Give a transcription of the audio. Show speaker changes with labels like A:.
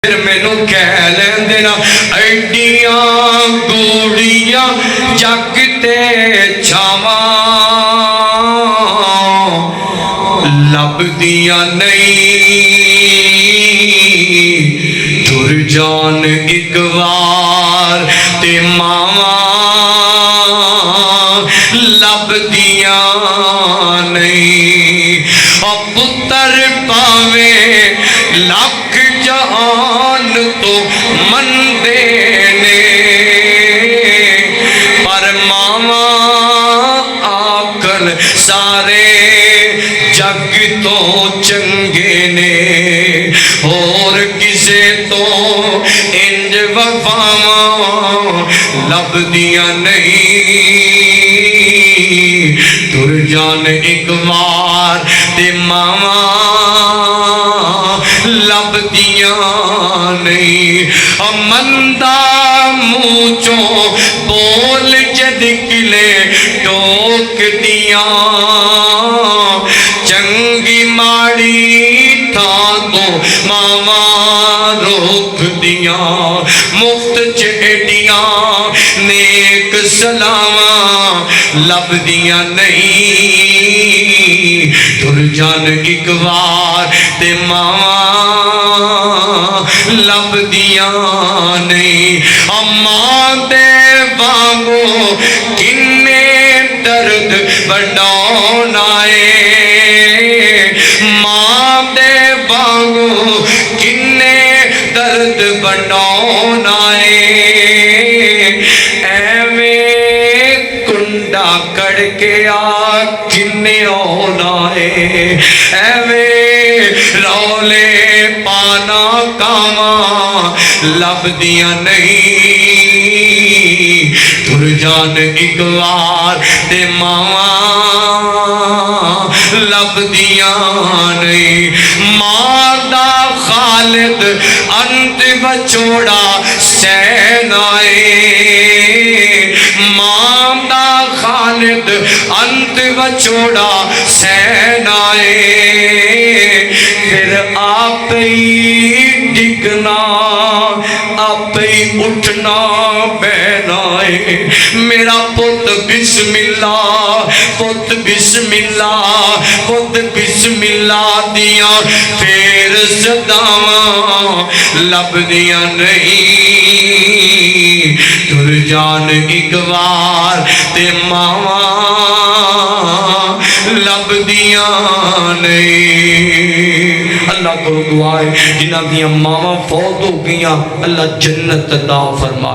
A: پھر مینوں کہہ لیندے نا ایڈیاں گوڑیاں جگ تے چھاواں لبدیاں نہیں تر جان ایک وار تے ماواں لبدیاں نہیں اور پتر پاوے لکھ جہان تو من دینے پر ماواں آکل سارے جگ تو چنگے نے اور کسے تو انج وفاواں لبدیاں نہیں تر جان ایک وار تے ماواں لبدیاں نہیں مندہ موچوں بول جد کلے ٹوک دیاں چنگی ماڑی تھا تو ماواں روک دیاں مفت چیڑیاں نیک سلاواں لبدیاں نہیں تر جان ایک وار تے ماواں لبدیاں نہیں ماں دے وانگو کنے درد بڑھانا ہے ماں دے وانگو کنے درد بڑھانا ہے ایویں کنڈا کڑ کے آ کنے ہونا ہے ایویں رولے پانا کاواں لبدیاں نہیں تر جان ایک وار تے ماواں لبدیاں نہیں ماں دا خالد انت بچوڑا سینائے ماں دا خالد انت بچوڑا سینائے پھر آپ ہی ڈگنا آپ ہی اٹھنا بہنائے میرا پت بسم اللہ پت بسم اللہ پت بسم اللہ دیاں پھر صداواں لبدیاں نہیں تر جان ایک وار تے ماواں لبدیاں نہیں اللہ کو دعائے جنہ دیاں ماواں فوت ہو گیاں اللہ جنت عطا فرما